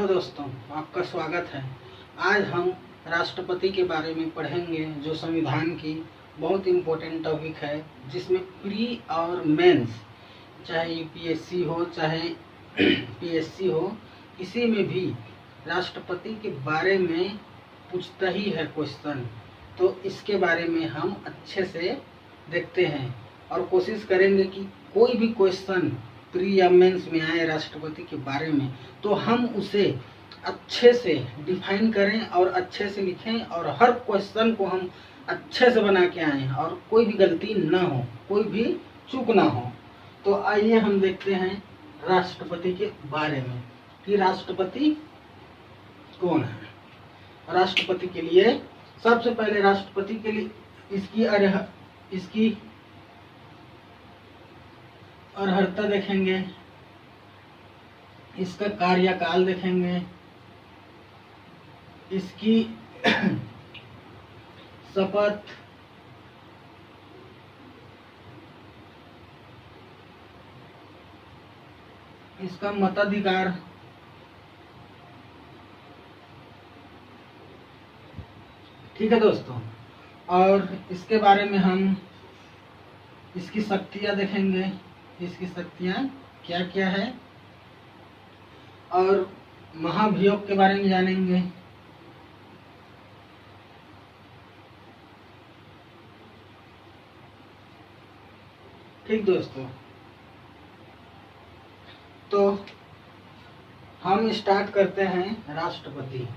Hello दोस्तों, आपका स्वागत है। आज हम राष्ट्रपति के बारे में पढ़ेंगे, जो संविधान की बहुत इम्पोर्टेंट टॉपिक है, जिसमें प्री और मेंस, चाहे यूपीएससी हो चाहे पीएससी हो, किसी में भी राष्ट्रपति के बारे में पूछता ही है क्वेश्चन। तो इसके बारे में हम अच्छे से देखते हैं और कोशिश करेंगे कि कोई भी क्वेश्चन प्री या मेंस में आए राष्ट्रपति के बारे में तो हम उसे अच्छे से डिफाइन करें और अच्छे से लिखें और हर क्वेश्चन को हम अच्छे से बना के आएँ और कोई भी गलती ना हो, कोई भी चूक ना हो। तो आइए हम देखते हैं राष्ट्रपति के बारे में कि राष्ट्रपति कौन है। राष्ट्रपति के लिए सबसे पहले राष्ट्रपति के लिए इसकी अर्हता देखेंगे, इसका कार्यकाल देखेंगे, इसकी शपथ, इसका मताधिकार, ठीक है दोस्तों। और इसके बारे में हम इसकी शक्तियाँ देखेंगे, इसकी शक्तियाँ क्या क्या है, और महाभियोग के बारे में जानेंगे। ठीक दोस्तों, तो हम स्टार्ट करते हैं राष्ट्रपति।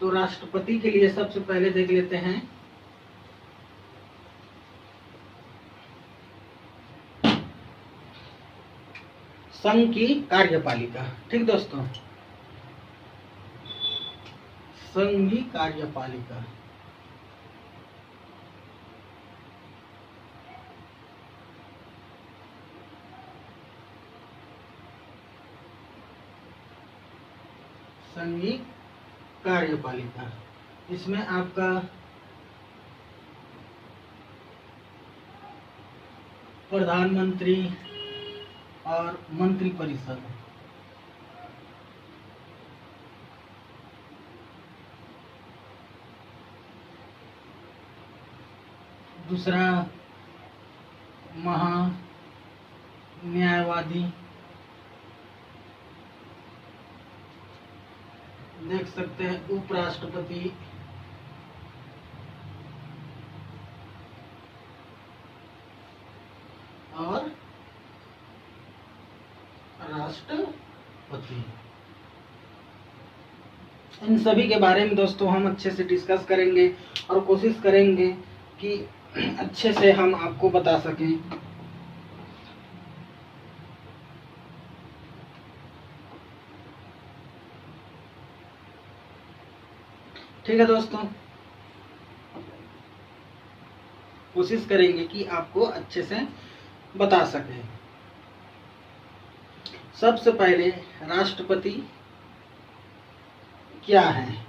तो राष्ट्रपति के लिए सबसे पहले देख लेते हैं संघ की कार्यपालिका। ठीक दोस्तों, संघीय कार्यपालिका। संघीय कार्यपालिका, इसमें आपका प्रधानमंत्री और मंत्रिपरिषद, दूसरा महान्यायवादी, देख सकते हैं उपराष्ट्रपति, और राष्ट्रपति। इन सभी के बारे में दोस्तों हम अच्छे से डिस्कस करेंगे और कोशिश करेंगे कि अच्छे से हम आपको बता सकें। ठीक है दोस्तों, कोशिश करेंगे कि आपको अच्छे से बता सकें। सबसे पहले राष्ट्रपति क्या है।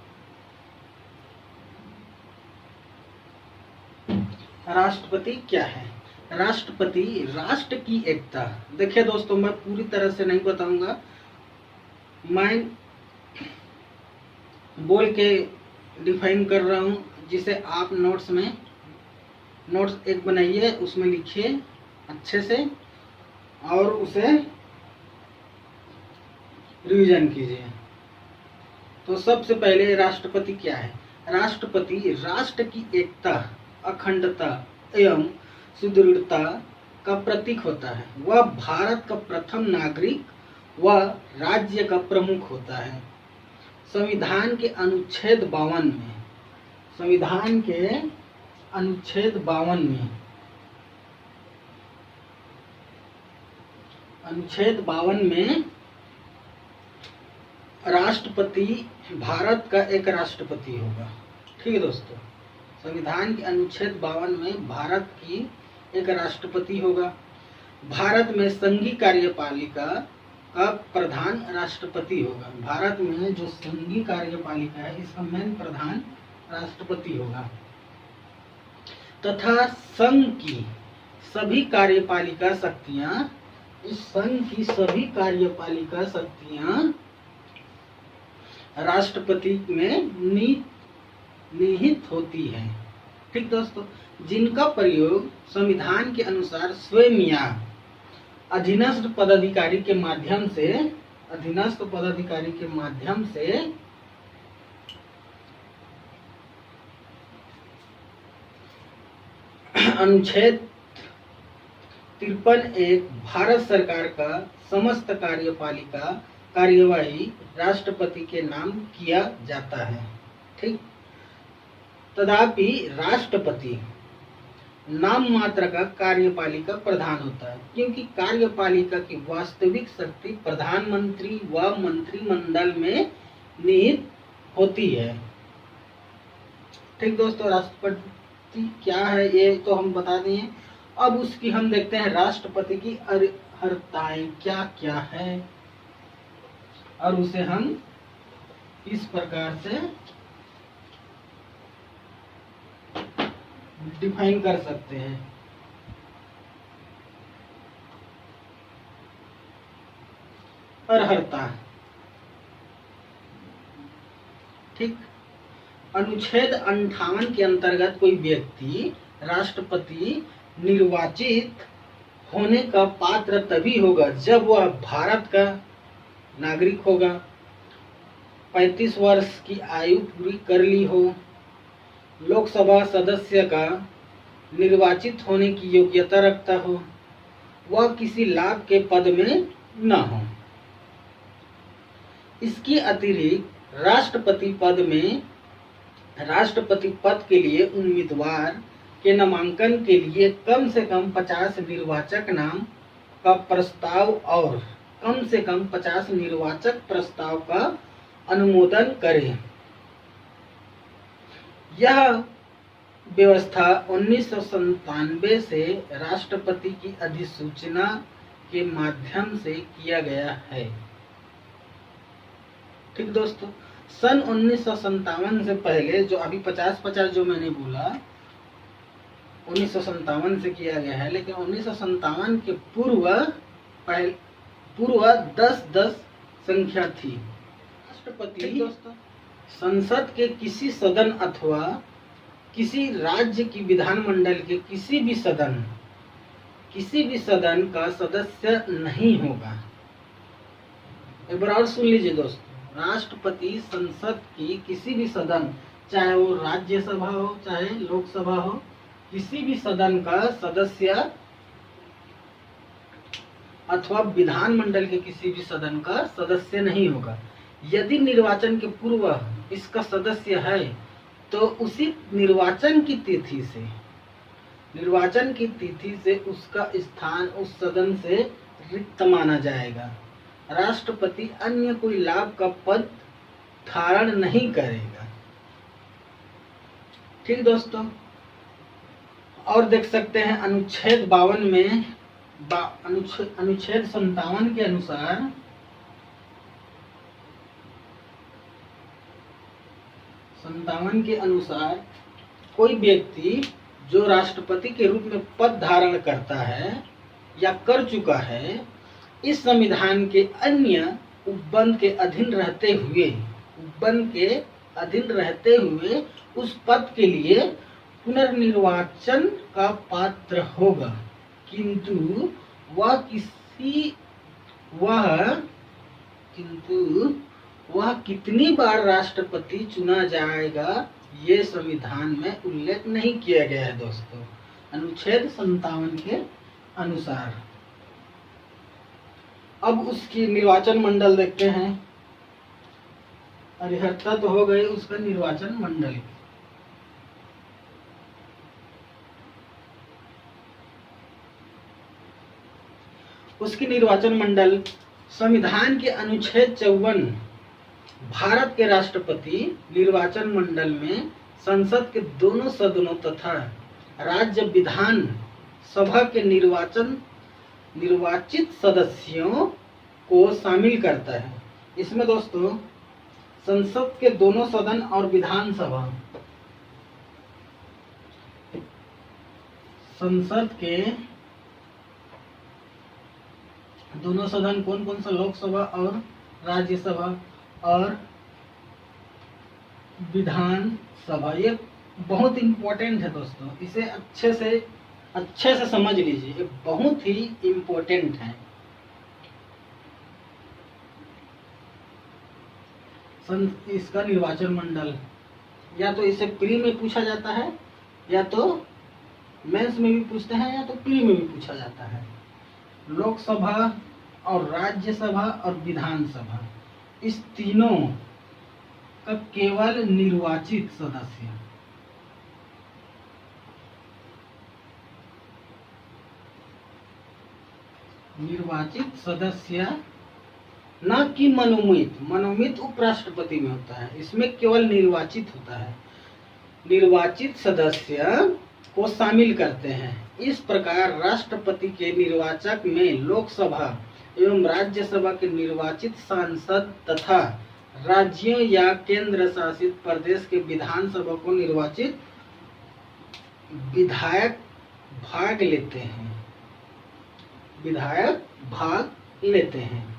राष्ट्रपति क्या है? राष्ट्रपति राष्ट्र की एकता। देखिए दोस्तों, मैं पूरी तरह से नहीं बताऊंगा, मैं बोल के डिफाइन कर रहा हूं, जिसे आप नोट्स एक बनाइए, उसमें लिखिए अच्छे से और उसे रिवीजन कीजिए। तो सबसे पहले राष्ट्रपति क्या है? राष्ट्रपति राष्ट्र की एकता, अखंडता एवं सुदृढ़ता का प्रतीक होता है। वह भारत का प्रथम नागरिक व राज्य का प्रमुख होता है। संविधान के अनुच्छेद 52 में, संविधान के अनुच्छेद 52 में, अनुच्छेद 52 में राष्ट्रपति भारत का एक राष्ट्रपति होगा। ठीक है दोस्तों, संविधान के अनुच्छेद 52 में भारत की एक राष्ट्रपति होगा। भारत में संघीय कार्यपालिका का प्रधान राष्ट्रपति होगा। भारत में जो संघीय कार्यपालिका है, इसका मेन प्रधान राष्ट्रपति होगा। तथा संघ की सभी कार्यपालिका शक्तियां, इस संघ की सभी कार्यपालिका शक्तियां राष्ट्रपति में निहित होती है। ठीक दोस्तों, जिनका प्रयोग संविधान के अनुसार स्वयं या अधीनस्थ पदाधिकारी के माध्यम से अनुच्छेद 53(1) भारत सरकार का समस्त कार्यपालिका कार्यवाही राष्ट्रपति के नाम किया जाता है। ठीक, तथापि राष्ट्रपति नाम मात्र का कार्यपालिका प्रधान होता है, क्योंकि कार्यपालिका की वास्तविक शक्ति प्रधानमंत्री व मंत्रिमंडल में निहित होती है। ठीक दोस्तों, राष्ट्रपति क्या है ये तो हम बता दिए। अब उसकी हम देखते हैं राष्ट्रपति की अर्हताएं क्या क्या है, और उसे हम इस प्रकार से डिफाइन कर सकते हैं। अर्हता, ठीक, अनुच्छेद 58 के अंतर्गत कोई व्यक्ति राष्ट्रपति निर्वाचित होने का पात्र तभी होगा जब वह भारत का नागरिक होगा, 35 वर्ष की आयु पूरी कर ली हो, लोकसभा सदस्य का निर्वाचित होने की योग्यता रखता हो, वह किसी लाभ के पद में न हो। इसके अतिरिक्त राष्ट्रपति पद के लिए उम्मीदवार के नामांकन के लिए कम से कम 50 निर्वाचक नाम का प्रस्ताव और कम से कम 50 निर्वाचक प्रस्ताव का अनुमोदन करें। यह व्यवस्था 1997 से राष्ट्रपति की अधिसूचना के माध्यम से किया गया है। ठीक दोस्तों, सन 1957 से पहले जो अभी 50-50 जो मैंने बोला 1957 से किया गया है, लेकिन 1957 के पूर्व 10-10 संख्या थी। राष्ट्रपति दोस्तों संसद के किसी सदन अथवा किसी राज्य की विधानमंडल के किसी भी सदन का सदस्य नहीं होगा। एक बार और सुन लीजिए दोस्तों, राष्ट्रपति संसद की किसी भी सदन, चाहे वो राज्यसभा हो चाहे लोकसभा हो, किसी भी सदन का सदस्य अथवा विधानमंडल के किसी भी सदन का सदस्य नहीं होगा। यदि निर्वाचन के पूर्व इसका सदस्य है तो उसी निर्वाचन की तिथि से उसका स्थान उस सदन से रिक्त माना जाएगा। राष्ट्रपति अन्य कोई लाभ का पद धारण नहीं करेगा। ठीक दोस्तों, और देख सकते हैं अनुच्छेद 52 में अनुच्छेद 57 के अनुसार कोई व्यक्ति जो राष्ट्रपति के रूप में पद धारण करता है या कर चुका है, इस संविधान के अन्य उपबंध के अधीन रहते हुए उस पद के लिए पुनर्निर्वाचन का पात्र होगा, किंतु वह कितनी बार राष्ट्रपति चुना जाएगा ये संविधान में उल्लेख नहीं किया गया है दोस्तों, अनुच्छेद 57 के अनुसार। अब उसकी निर्वाचन मंडल देखते हैं। अर्हता तो हो गई उसका निर्वाचन मंडल। उसकी निर्वाचन मंडल संविधान के अनुच्छेद 54 भारत के राष्ट्रपति निर्वाचन मंडल में संसद के दोनों सदनों तथा राज्य विधान सभा के निर्वाचित सदस्यों को शामिल करता है। इसमें दोस्तों संसद के दोनों सदन और विधानसभा, संसद के दोनों सदन कौन कौन सा, लोकसभा और राज्यसभा, और विधान सभा, ये बहुत इम्पोर्टेंट है दोस्तों, इसे अच्छे से समझ लीजिए, ये बहुत ही इम्पोर्टेंट है। इसका निर्वाचन मंडल, या तो इसे प्री में पूछा जाता है, या तो मेंस में भी पूछते हैं, या तो प्री में भी पूछा जाता है। लोकसभा और राज्यसभा और विधानसभा, इस तीनों का केवल निर्वाचित सदस्य न कि मनोमित उपराष्ट्रपति में होता है, इसमें केवल निर्वाचित होता है, निर्वाचित सदस्य को शामिल करते हैं। इस प्रकार राष्ट्रपति के निर्वाचक में लोकसभा एवं राज्यसभा के निर्वाचित सांसद तथा राज्यों या केंद्र शासित प्रदेश के विधानसभा को निर्वाचित विधायक भाग लेते हैं।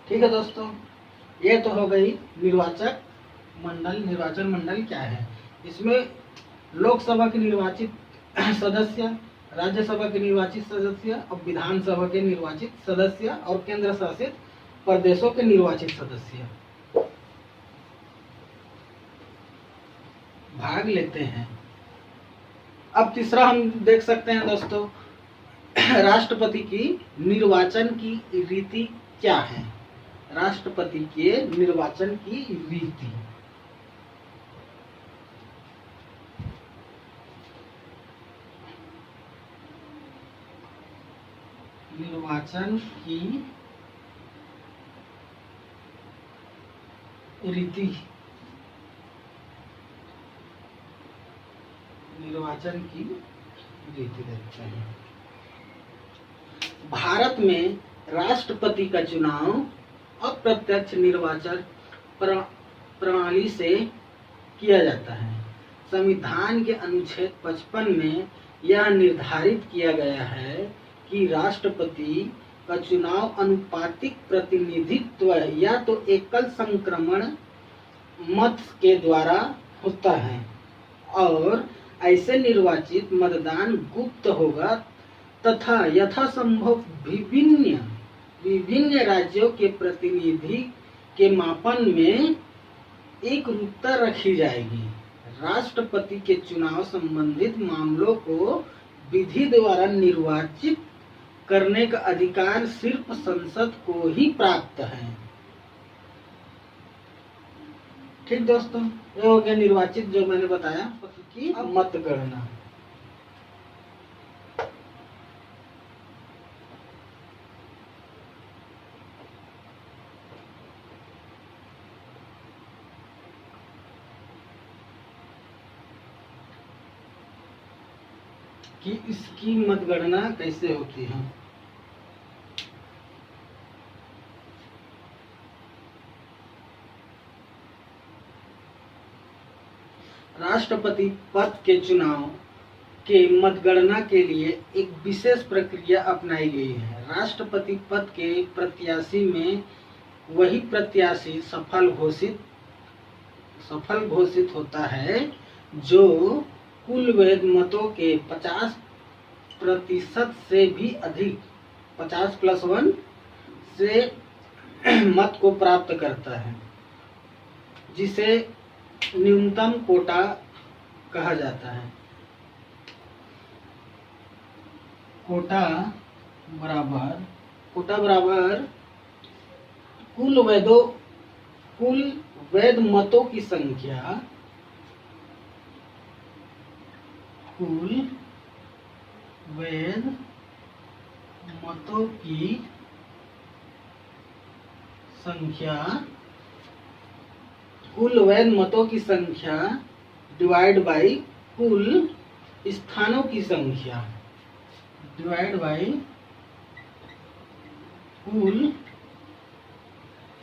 ठीक है दोस्तों, ये तो हो गई निर्वाचन मंडल क्या है। इसमें लोकसभा के निर्वाचित सदस्य, राज्यसभा के निर्वाचित सदस्य और विधानसभा के निर्वाचित सदस्य और केंद्र शासित प्रदेशों के निर्वाचित सदस्य भाग लेते हैं। अब तीसरा हम देख सकते हैं दोस्तों, राष्ट्रपति की निर्वाचन की रीति क्या है। राष्ट्रपति के निर्वाचन की रीति, निर्वाचन की रीति देखते हैं। भारत में राष्ट्रपति का चुनाव अप्रत्यक्ष निर्वाचन प्रणाली से किया जाता है। संविधान के अनुच्छेद 55 में यह निर्धारित किया गया है कि राष्ट्रपति का चुनाव अनुपातिक प्रतिनिधित्व या तो एकल संक्रमण मत के द्वारा होता है, और ऐसे निर्वाचित मतदान गुप्त होगा तथा यथासंभव विभिन्न राज्यों के प्रतिनिधि के मापन में एक रूपता रखी जाएगी। राष्ट्रपति के चुनाव संबंधित मामलों को विधि द्वारा निर्वाचित करने का अधिकार सिर्फ संसद को ही प्राप्त है। ठीक दोस्तों, ये हो गया निर्वाचित, जो मैंने बताया कि मतगणना। कि इसकी मतगणना कैसे होती है। राष्ट्रपति पद के चुनाव के मतगणना के लिए एक विशेष प्रक्रिया अपनाई गई है। राष्ट्रपति पद के प्रत्याशी में वही प्रत्याशी सफल घोषित होता है जो कुल वैध मतों के 50% से भी अधिक 50+1 से मत को प्राप्त करता है, जिसे न्यूनतम कोटा कहा जाता है। कोटा बराबर कुल वैध मतों की संख्या, कुल वैध मतों की संख्या डिवाइड बाई कुल स्थानों की संख्या, डिवाइड बाई कुल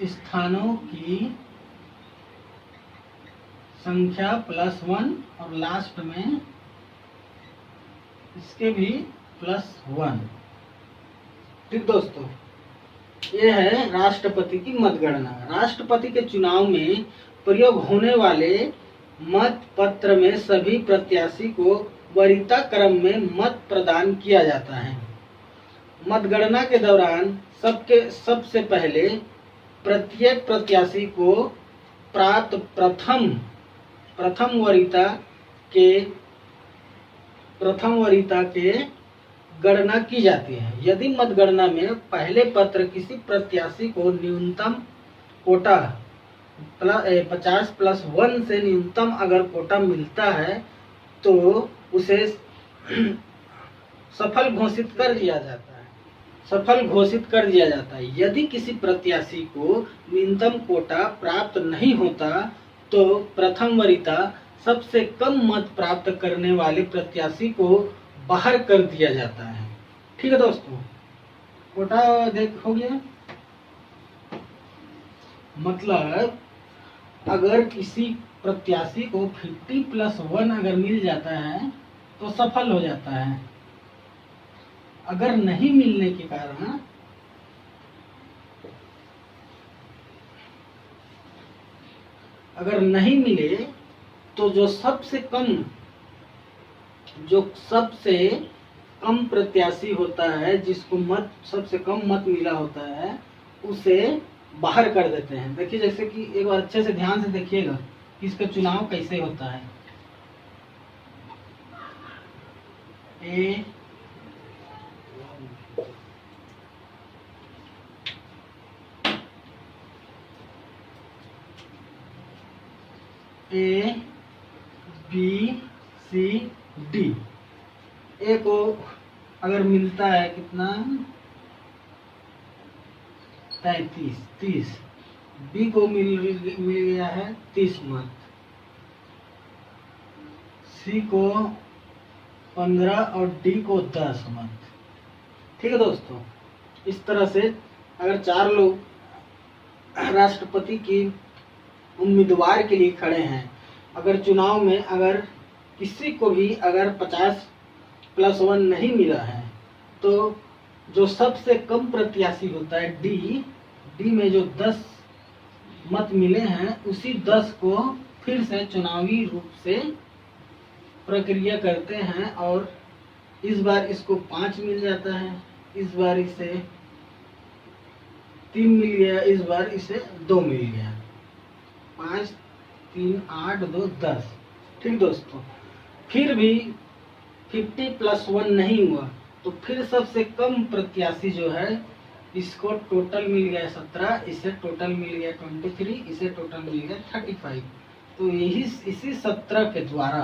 स्थानों की संख्या +1, और लास्ट में इसके भी +1। ठीक दोस्तों, ये है राष्ट्रपति की मतगणना। राष्ट्रपति के चुनाव में प्रयोग होने वाले मत पत्र में सभी प्रत्याशी को वरीयता क्रम में मत प्रदान किया जाता है। मतगणना के दौरान सबसे पहले प्रत्येक प्रत्याशी को प्राप्त प्रथम वरीयता के गणना की जाती है। यदि मतगणना में पहले पत्र किसी प्रत्याशी को न्यूनतम कोटा 50+1 से न्यूनतम अगर कोटा मिलता है तो उसे सफल घोषित कर दिया जाता है। यदि किसी प्रत्याशी को न्यूनतम कोटा प्राप्त नहीं होता तो प्रथम वरीयता सबसे कम मत प्राप्त करने वाले प्रत्याशी को बाहर कर दिया जाता है। ठीक है दोस्तों, कोटा हो गया। मतलब अगर किसी प्रत्याशी को 50+1 अगर मिल जाता है तो सफल हो जाता है। अगर नहीं मिलने के कारण अगर नहीं मिले तो जो सबसे कम प्रत्याशी होता है, जिसको सबसे कम मत मिला होता है, उसे बाहर कर देते हैं। देखिए, जैसे कि एक बार अच्छे से ध्यान से देखिएगा कि इसका चुनाव कैसे होता है। A B C D। ए को अगर मिलता है कितना 30, बी को मिल गया है 30 मत, सी को 15 और डी को 10 मत। ठीक है दोस्तों, इस तरह से अगर 4 लोग राष्ट्रपति की उम्मीदवार के लिए खड़े हैं, अगर चुनाव में अगर किसी को भी अगर 50+1 नहीं मिला है तो जो सबसे कम प्रत्याशी होता है डी में जो 10 मत मिले हैं, उसी 10 को फिर से चुनावी रूप से प्रक्रिया करते हैं और इस बार इसको 5 मिल जाता है, इस बार इसे 3 मिल गया, इस बार इसे 2 मिल गया। 5 3 8 2 10। ठीक दोस्तों, फिर भी 50+1 नहीं हुआ तो फिर सबसे कम प्रत्याशी जो है, इसको टोटल मिल गया 17, इसे टोटल मिल गया 23, इसे टोटल मिल गया 35। तो इसी 17 के द्वारा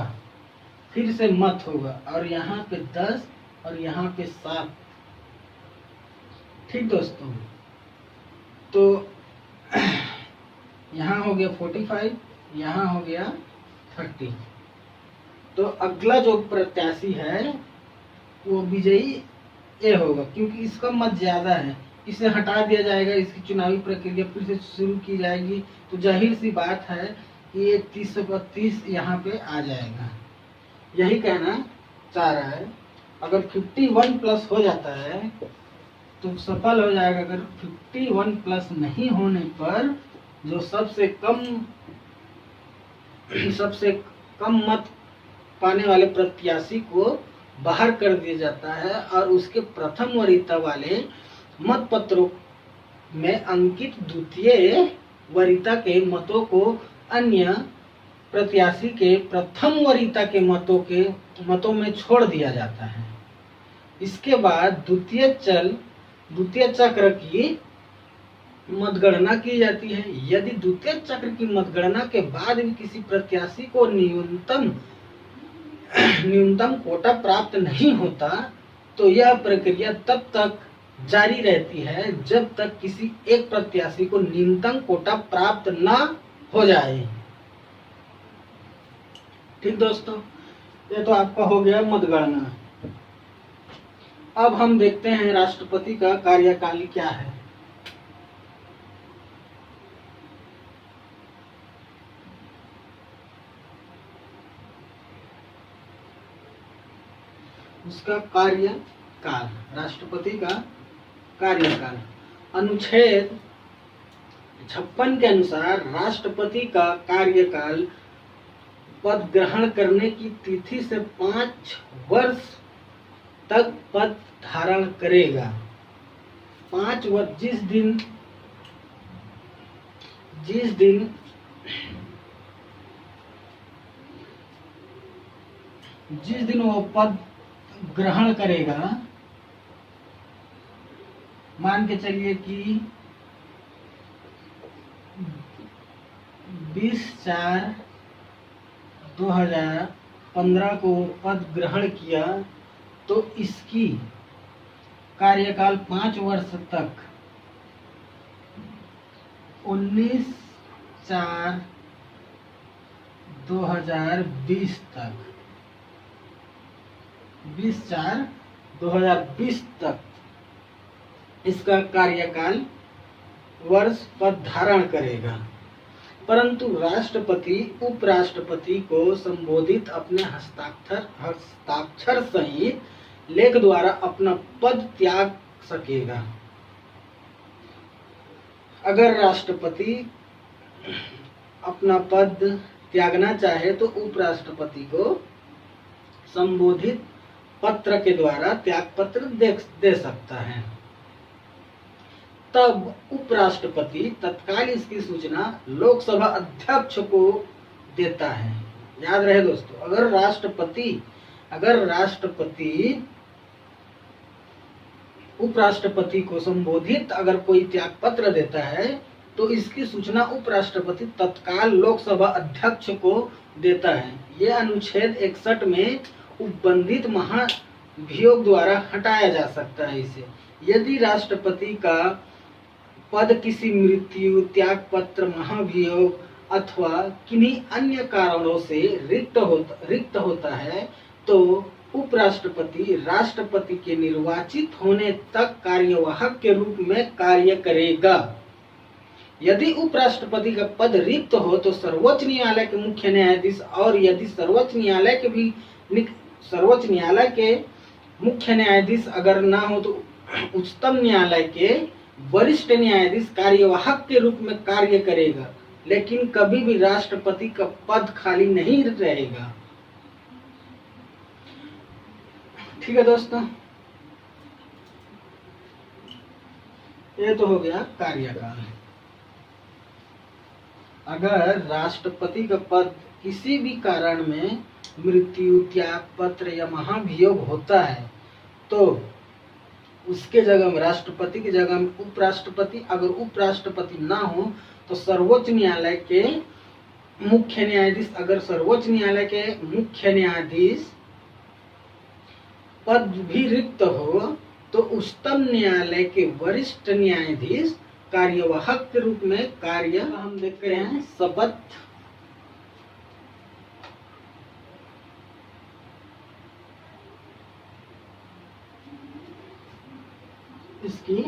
फिर से मत होगा और यहाँ पे 10 और यहाँ पे 7। ठीक दोस्तों, तो यहाँ हो गया 45, यहाँ हो गया 30। तो अगला जो प्रत्याशी है वो विजयी ए होगा, क्योंकि इसका मत ज्यादा है। इसे हटा दिया जाएगा, इसकी चुनावी प्रक्रिया फिर से शुरू की जाएगी। तो जाहिर सी बात है कि ये 30 से 32 यहाँ पे आ जाएगा। यही कहना चाह रहा है। अगर 51+ हो जाता है तो सफल हो जाएगा। अगर 51+ नहीं होने पर जो सबसे कम मत पाने वाले प्रत्याशी को बाहर कर दिया जाता है और उसके प्रथम वरीयता वाले मत पत्रों में अंकित द्वितीय वरीयता के मतों को अन्य प्रत्याशी के प्रथम वरीयता के मतों में छोड़ दिया जाता है। इसके बाद द्वितीय चक्र की मतगणना की जाती है। यदि द्वितीय चक्र की मतगणना के बाद भी किसी प्रत्याशी को न्यूनतम कोटा प्राप्त नहीं होता तो यह प्रक्रिया तब तक जारी रहती है जब तक किसी एक प्रत्याशी को न्यूनतम कोटा प्राप्त न हो जाए। ठीक दोस्तों, ये तो आपका हो गया मतगणना। अब हम देखते हैं राष्ट्रपति का कार्यकाल क्या है। उसका कार्यकाल, राष्ट्रपति का कार्यकाल अनुच्छेद 56 के अनुसार राष्ट्रपति का कार्यकाल पद ग्रहण करने की तिथि से 5 वर्ष तक पद धारण करेगा। 5 वर्ष जिस दिन वो पद ग्रहण करेगा, मान के चलिए कि 20/4/2015 को पद ग्रहण किया तो इसकी कार्यकाल 5 वर्ष तक 19/4/2020 तक 20/4/2020 तक इसका कार्यकाल वर्ष पद धारण करेगा। परंतु राष्ट्रपति उपराष्ट्रपति को संबोधित अपने हस्ताक्षर सहित लेख द्वारा अपना पद त्याग सकेगा। अगर राष्ट्रपति अपना पद त्यागना चाहे तो उपराष्ट्रपति को संबोधित पत्र के द्वारा त्याग पत्र दे सकता है। तब उपराष्ट्रपति तत्काल इसकी सूचना लोकसभा अध्यक्ष को देता है। याद रहे दोस्तों, अगर राष्ट्रपति उपराष्ट्रपति को संबोधित अगर कोई त्याग पत्र देता है तो इसकी सूचना उपराष्ट्रपति तत्काल लोकसभा अध्यक्ष को देता है। यह अनुच्छेद 61 में उपबंधित महाभियोग द्वारा हटाया जा सकता है। इसे यदि राष्ट्रपति का पद किसी मृत्यु, त्याग पत्र, महाभियोग अथवा किन्हीं अन्य कारणों से रिक्त होता है तो उपराष्ट्रपति राष्ट्रपति के निर्वाचित होने तक कार्यवाहक के रूप में कार्य करेगा। यदि उपराष्ट्रपति का पद रिक्त हो तो सर्वोच्च न्यायालय के मुख्य न्यायाधीश, और यदि सर्वोच्च न्यायालय के मुख्य न्यायाधीश अगर ना हो तो उच्चतम न्यायालय के वरिष्ठ न्यायाधीश कार्यवाहक के रूप में कार्य करेगा, लेकिन कभी भी राष्ट्रपति का पद खाली नहीं रहेगा। ठीक है दोस्तों, ये तो हो गया कार्यकाल। अगर राष्ट्रपति का पद किसी भी कारण में मृत्यु, त्याग पत्र या महाभियोग होता है तो उसके जगह में राष्ट्रपति की जगह में उपराष्ट्रपति, अगर उपराष्ट्रपति ना हो तो सर्वोच्च न्यायालय के मुख्य न्यायाधीश, अगर सर्वोच्च न्यायालय के मुख्य न्यायाधीश पद भी रिक्त हो तो उच्चतम न्यायालय के वरिष्ठ न्यायाधीश कार्यवाहक के रूप में कार्य। हम देख रहे हैं शपथ। इसकी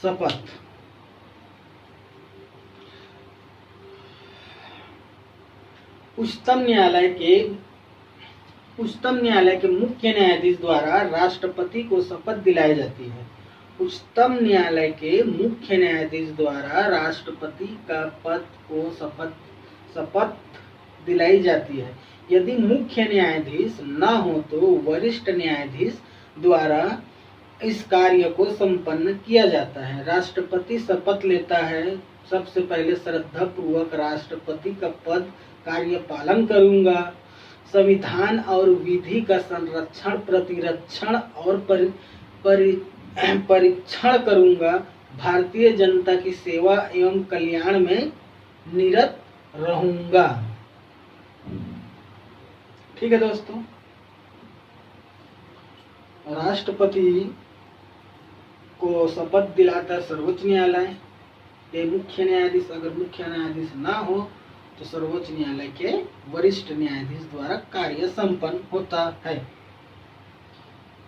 शपथ उच्चतम न्यायालय के मुख्य न्यायाधीश द्वारा राष्ट्रपति को शपथ दिलाई जाती है। उच्चतम न्यायालय के मुख्य न्यायाधीश द्वारा राष्ट्रपति का पद को शपथ दिलाई जाती है। यदि मुख्य न्यायाधीश न हो तो वरिष्ठ न्यायाधीश द्वारा इस कार्य को संपन्न किया जाता है। राष्ट्रपति शपथ लेता है, सबसे पहले श्रद्धा पूर्वक राष्ट्रपति का पद कार्य पालन करूंगा, संविधान और विधि का संरक्षण, प्रतिरक्षण और परीक्षण करूंगा, भारतीय जनता की सेवा एवं कल्याण में निरत रहूंगा। ठीक है दोस्तों, राष्ट्रपति को शपथ दिलाता है सर्वोच्च न्यायालय के मुख्य न्यायाधीश। अगर मुख्य न्यायाधीश ना हो तो सर्वोच्च न्यायालय के वरिष्ठ न्यायाधीश द्वारा कार्य संपन्न होता है।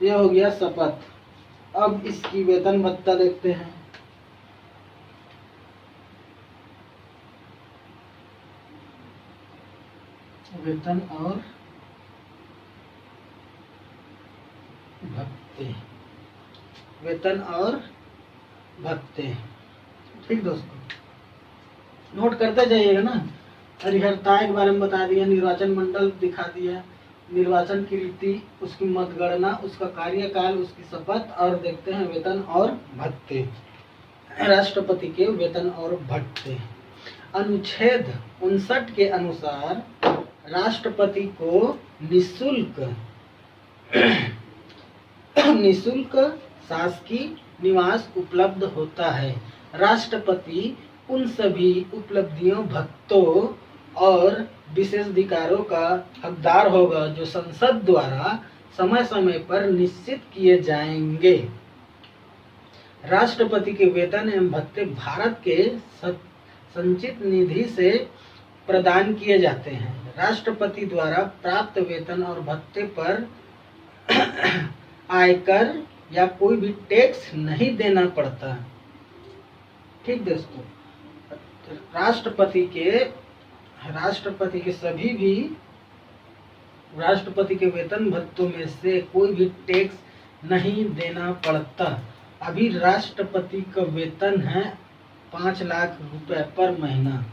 यह हो गया शपथ। अब इसकी वेतन भत्ता देखते हैं। वेतन और भत्ते, वेतन और भत्ते। ठीक दोस्तों, नोट करते जाइएगा ना। हरिहरताय के बारे में बता दिया, निर्वाचन मंडल दिखा दिया, निर्वाचन की रीति, उसकी मतगणना, उसका कार्यकाल, उसकी शपथ, और देखते हैं वेतन और भत्ते, राष्ट्रपति के वेतन और भत्ते। अनुच्छेद 59 के अनुसार राष्ट्रपति को निःशुल्क शासकीय निवास उपलब्ध होता है। राष्ट्रपति उन सभी उपलब्धियों, भत्तों और विशेषाधिकारों का हकदार होगा जो संसद द्वारा समय समय पर निश्चित किए जाएंगे। राष्ट्रपति के वेतन एवं भत्ते भारत के संचित निधि से प्रदान किए जाते हैं। राष्ट्रपति द्वारा प्राप्त वेतन और भत्ते पर आयकर या कोई भी टैक्स नहीं देना पड़ता। ठीक दोस्तों, राष्ट्रपति के वेतन भत्तों में से कोई भी टैक्स नहीं देना पड़ता। अभी राष्ट्रपति का वेतन है 5 लाख रुपए पर महीना,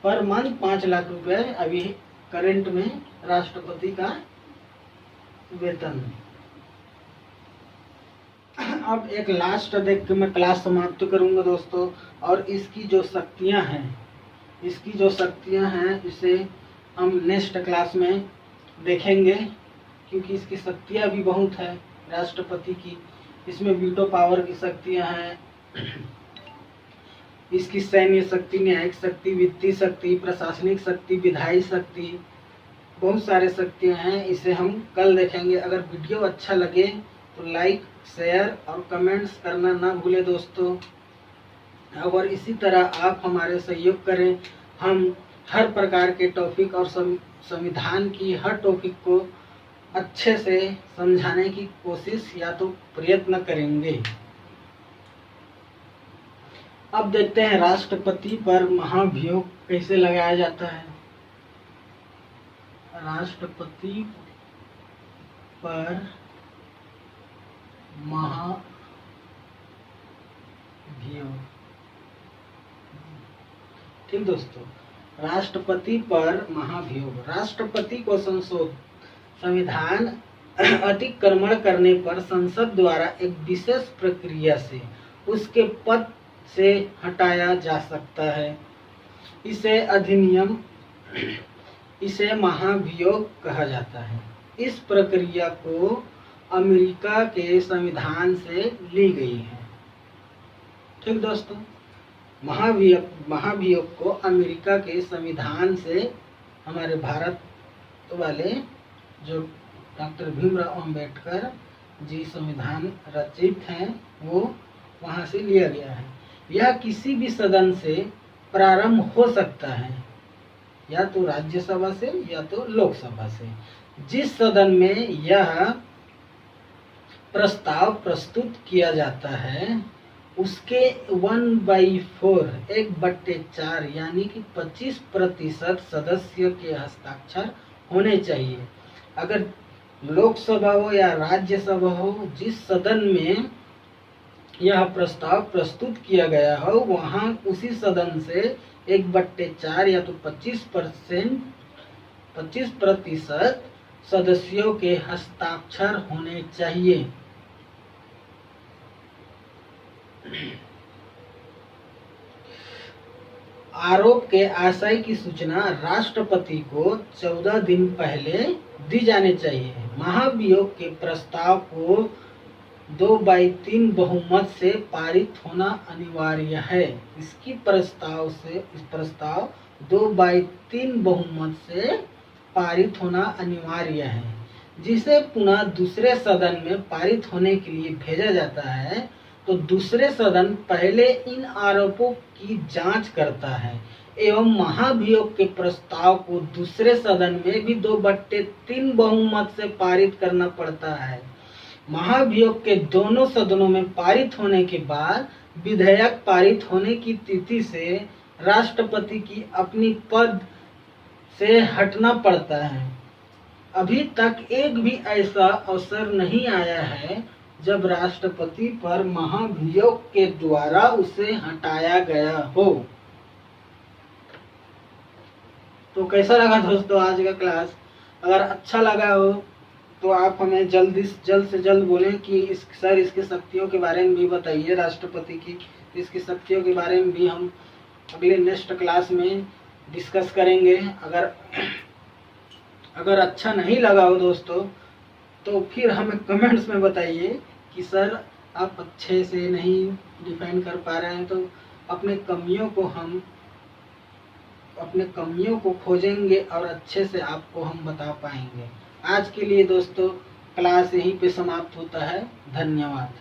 पर मंथ 5 लाख रुपए अभी करंट में राष्ट्रपति का वेतन। अब एक लास्ट देख के मैं क्लास समाप्त करूंगा दोस्तों। और इसकी जो शक्तियां हैं इसे हम नेक्स्ट क्लास में देखेंगे, क्योंकि इसकी शक्तियां भी बहुत है राष्ट्रपति की। इसमें वीटो पावर की शक्तियां हैं, इसकी सैन्य शक्ति, न्यायिक शक्ति, वित्तीय शक्ति, प्रशासनिक शक्ति, विधायी शक्ति, बहुत सारे शक्तियां हैं। इसे हम कल देखेंगे। अगर वीडियो अच्छा लगे तो लाइक, शेयर और कमेंट्स करना ना भूले दोस्तों। और इसी तरह आप हमारे सहयोग करें। हम हर प्रकार के टॉपिक और संविधान की हर टॉपिक को अच्छे से समझाने की कोशिश या तो प्रयत्न करेंगे। अब देखते हैं राष्ट्रपति पर महाभियोग कैसे लगाया जाता है। राष्ट्रपति पर महाभियोग। ठीक दोस्तों, राष्ट्रपति पर महाभियोग। राष्ट्रपति को संविधान अतिक्रमण करने पर संसद द्वारा एक विशेष प्रक्रिया से उसके पद से हटाया जा सकता है। इसे महाभियोग कहा जाता है। इस प्रक्रिया को अमेरिका के संविधान से ली गई है। ठीक दोस्तों, महाभियोग को अमेरिका के संविधान से हमारे भारत वाले जो डॉक्टर भीमराव अंबेडकर जी संविधान रचित हैं वो वहाँ से लिया गया है। यह किसी भी सदन से प्रारंभ हो सकता है, या तो राज्यसभा से या तो लोकसभा से। जिस सदन में यह प्रस्ताव प्रस्तुत किया जाता है उसके 1/4 1/4 यानी कि 25% सदस्य के हस्ताक्षर होने चाहिए। अगर लोकसभा हो या राज्यसभा हो, जिस सदन में यह प्रस्ताव प्रस्तुत किया गया हो वहां उसी सदन से 1/4 या तो 25% सदस्यों के हस्ताक्षर होने चाहिए। आरोप के आशय की सूचना राष्ट्रपति को 14 दिन पहले दी जानी चाहिए। महाभियोग के प्रस्ताव को 2/3 बहुमत से पारित होना अनिवार्य है। इस प्रस्ताव 2/3 बहुमत से पारित होना अनिवार्य है, जिसे पुनः दूसरे सदन में पारित होने के लिए भेजा जाता है। तो दूसरे सदन पहले इन आरोपों की जांच करता है एवं महाभियोग के प्रस्ताव को दूसरे सदन में भी 2/3 बहुमत से पारित करना पड़ता है। महाभियोग के दोनों सदनों में पारित होने के बाद विधेयक पारित होने की तिथि से राष्ट्रपति की अपनी पद से हटना पड़ता है। अभी तक एक भी ऐसा अवसर नहीं आया है जब राष्ट्रपति पर महाभियोग के द्वारा उसे हटाया गया हो। तो कैसा लगा दोस्तों आज का क्लास? अगर अच्छा लगा हो तो आप हमें जल्द से जल्द बोलें कि सर इसकी शक्तियों के बारे में भी बताइए, राष्ट्रपति की इसकी शक्तियों के बारे में भी हम अगले नेक्स्ट क्लास में डिस्कस करेंगे। अगर अच्छा नहीं लगा हो दोस्तों तो फिर हमें कमेंट्स में बताइए कि सर आप अच्छे से नहीं डिफाइन कर पा रहे हैं, तो अपने कमियों को खोजेंगे और अच्छे से आपको हम बता पाएंगे। आज के लिए दोस्तों क्लास यहीं पे समाप्त होता है। धन्यवाद।